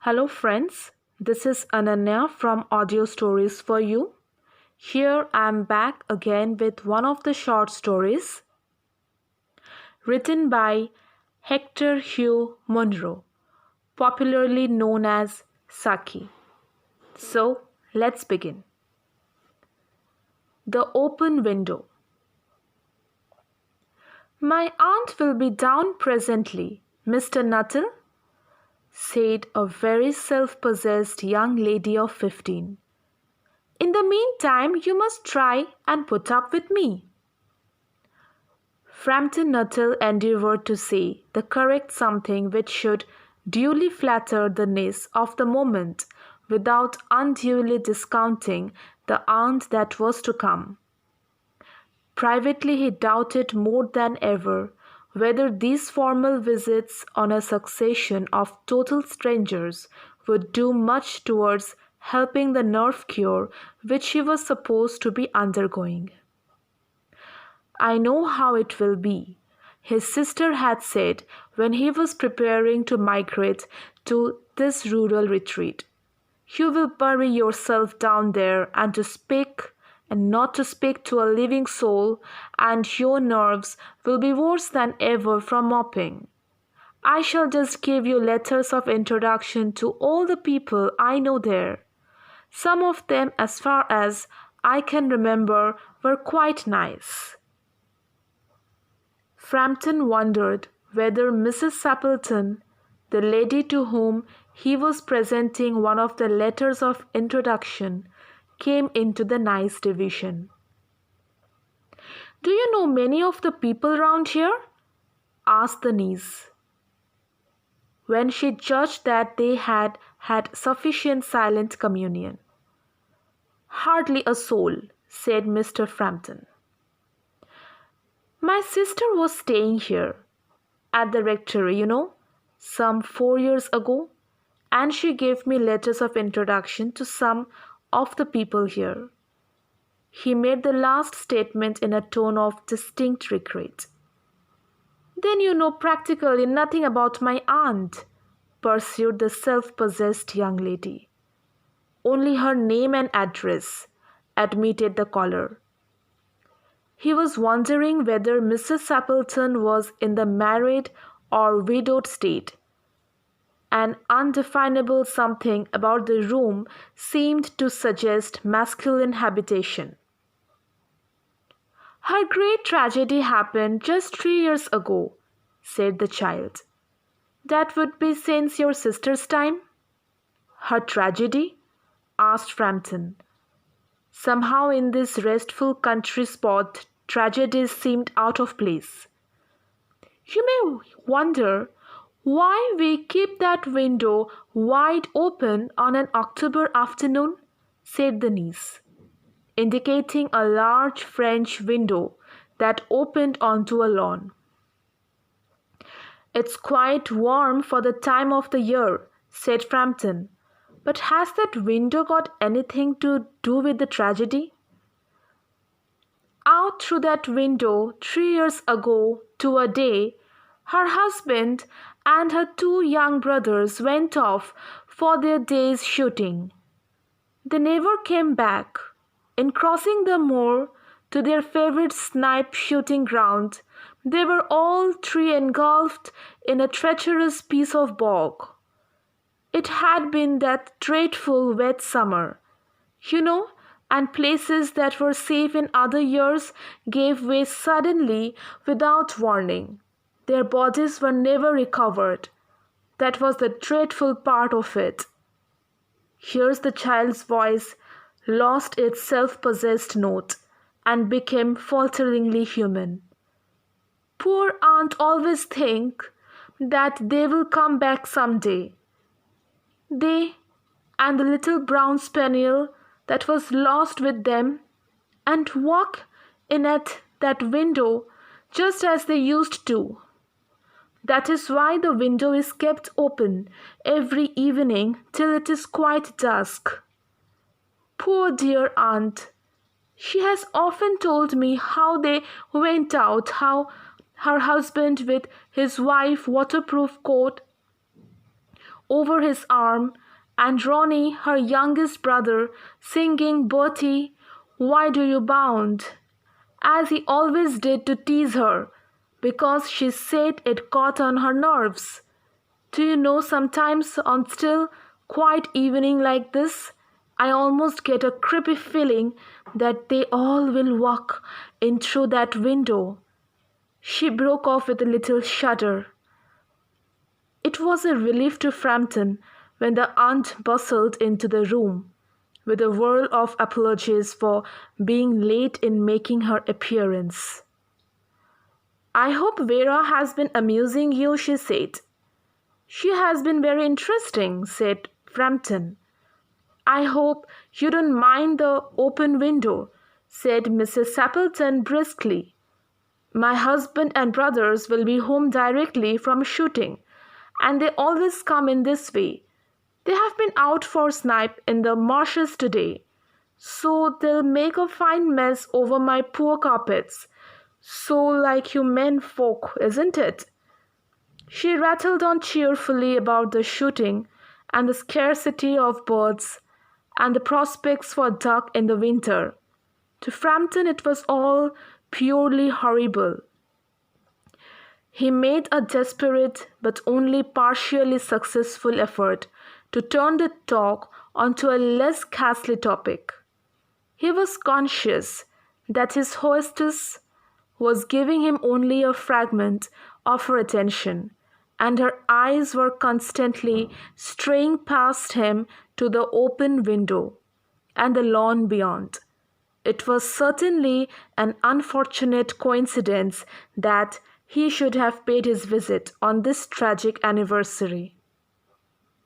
Hello, friends. This is Ananya from Audio Stories for You. Here I am back again with one of the short stories written by H.H.Munro, popularly known as Saki. So, let's begin. The Open Window. My aunt will be down presently, Mr. Nuttall, said a very self-possessed young lady of 15. In the meantime, you must try and put up with me. Framton Nuttall endeavoured to say the correct something which should duly flatter the niece of the moment without unduly discounting the aunt that was to come. Privately he doubted more than ever whether these formal visits on a succession of total strangers would do much towards helping the nerve cure which he was supposed to be undergoing. I know how it will be, his sister had said when he was preparing to migrate to this rural retreat. You will bury yourself down there and not to speak to a living soul, and your nerves will be worse than ever from mopping. I shall just give you letters of introduction to all the people I know there. Some of them, as far as I can remember, were quite nice. Framton wondered whether Mrs. Sappleton, the lady to whom he was presenting one of the letters of introduction, came into the nice division. Do you know many of the people round here? Asked the niece, when she judged that they had had sufficient silent communion. Hardly a soul, said Mr. Framton. My sister was staying here, at the rectory, some 4 years ago, and she gave me letters of introduction to some of the people here. He made the last statement in a tone of distinct regret. Then you know practically nothing about my aunt, pursued the self-possessed young lady. Only her name and address, admitted the caller. He was wondering whether Mrs. Sappleton was in the married or widowed state. An undefinable something about the room seemed to suggest masculine habitation. Her great tragedy happened just 3 years ago, said the child. That would be since your sister's time? Her tragedy? Asked Framton. Somehow in this restful country spot, tragedies seemed out of place. You may wonder why we keep that window wide open on an October afternoon, said the niece, indicating a large French window that opened onto a lawn. It's quite warm for the time of the year, said Framton, but has that window got anything to do with the tragedy? Out through that window 3 years ago to a day, her husband and her 2 young brothers went off for their day's shooting. They never came back. In crossing the moor to their favorite snipe shooting ground, they were all 3 engulfed in a treacherous piece of bog. It had been that dreadful wet summer, and places that were safe in other years gave way suddenly without warning. Their bodies were never recovered. That was the dreadful part of it. Here's the child's voice lost its self-possessed note and became falteringly human. Poor aunt always think that they will come back some day. They and the little brown spaniel that was lost with them, and walk in at that window just as they used to. That is why the window is kept open every evening till it is quite dusk. Poor dear aunt! She has often told me how they went out, how her husband with his wife waterproof coat over his arm, and Ronnie, her youngest brother, singing Bertie, why do you bound? As he always did to tease her, because she said it got on her nerves. Do you know, sometimes on still, quiet evening like this, I almost get a creepy feeling that they all will walk in through that window. She broke off with a little shudder. It was a relief to Framton when the aunt bustled into the room, with a whirl of apologies for being late in making her appearance. I hope Vera has been amusing you, she said. She has been very interesting, said Framton. I hope you don't mind the open window, said Mrs. Sappleton briskly. My husband and brothers will be home directly from shooting, and they always come in this way. They have been out for snipe in the marshes today, so they'll make a fine mess over my poor carpets. So like you men folk, isn't it? She rattled on cheerfully about the shooting and the scarcity of birds and the prospects for duck in the winter. To Framton it was all purely horrible. He made a desperate but only partially successful effort to turn the talk onto a less ghastly topic. He was conscious that his hostess was giving him only a fragment of her attention, and her eyes were constantly straying past him to the open window and the lawn beyond. It was certainly an unfortunate coincidence that he should have paid his visit on this tragic anniversary.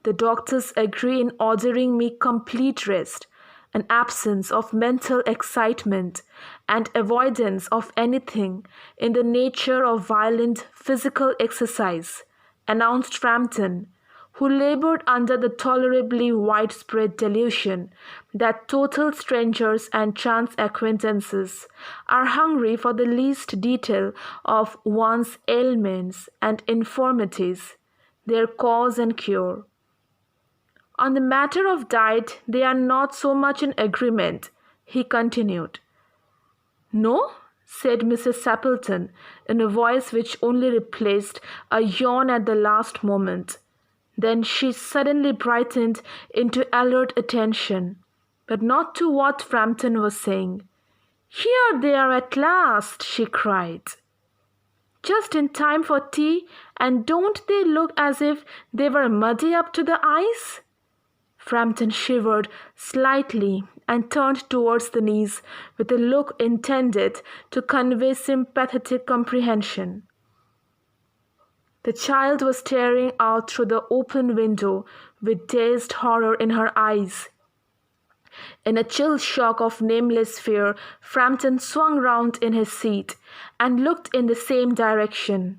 The doctors agree in ordering me complete rest, an absence of mental excitement, and avoidance of anything in the nature of violent physical exercise, announced Framton, who labored under the tolerably widespread delusion that total strangers and chance acquaintances are hungry for the least detail of one's ailments and infirmities, their cause and cure. On the matter of diet, they are not so much in agreement, he continued. No? Said Mrs. Sappleton, in a voice which only replaced a yawn at the last moment. Then she suddenly brightened into alert attention, but not to what Framton was saying. Here they are at last, she cried. Just in time for tea, and don't they look as if they were muddy up to the eyes? Framton shivered slightly and turned towards the niece with a look intended to convey sympathetic comprehension. The child was staring out through the open window with dazed horror in her eyes. In a chill shock of nameless fear, Framton swung round in his seat and looked in the same direction.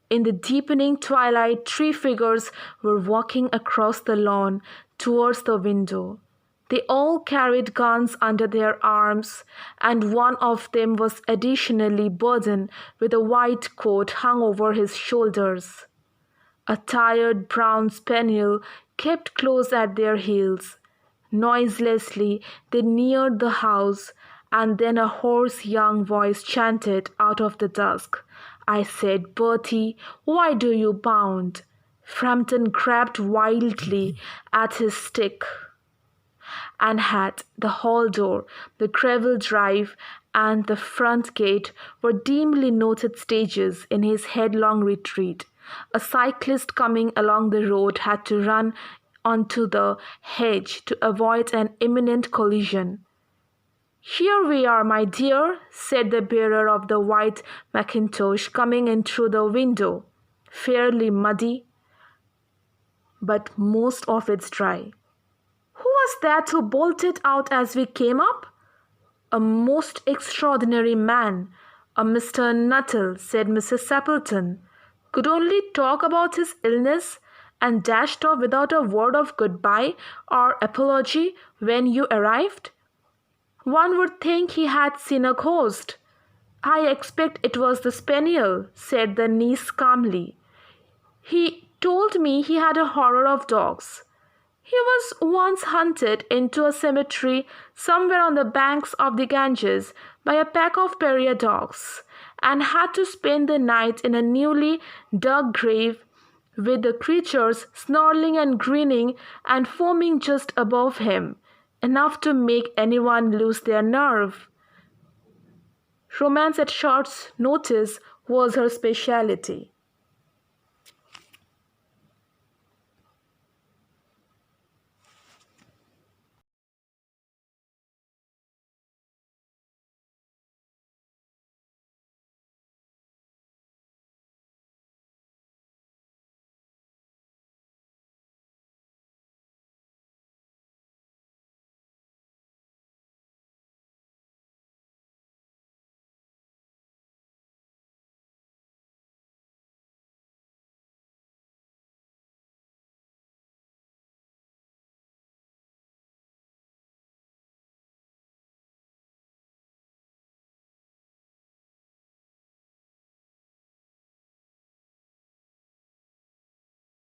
In the deepening twilight, 3 figures were walking across the lawn towards the window. They all carried guns under their arms, and one of them was additionally burdened with a white coat hung over his shoulders. A tired brown spaniel kept close at their heels. Noiselessly they neared the house, and then a hoarse young voice chanted out of the dusk, I said, Bertie, why do you bound? Framton grabbed wildly at his stick and had the hall door, the gravel drive, and the front gate were dimly noted stages in his headlong retreat. A cyclist coming along the road had to run onto the hedge to avoid an imminent collision. Here we are, my dear, said the bearer of the white mackintosh, coming in through the window, fairly muddy, but most of it's dry. Who was that who bolted out as we came up? A most extraordinary man, a Mr. Nuttall, said Mrs. Sappleton. Could only talk about his illness and dashed off without a word of goodbye or apology when you arrived. One would think he had seen a ghost. I expect it was the spaniel, said the niece calmly. He told me he had a horror of dogs. He was once hunted into a cemetery somewhere on the banks of the Ganges by a pack of pariah dogs and had to spend the night in a newly dug grave with the creatures snarling and grinning and foaming just above him, enough to make anyone lose their nerve. Romance at short notice was her specialty.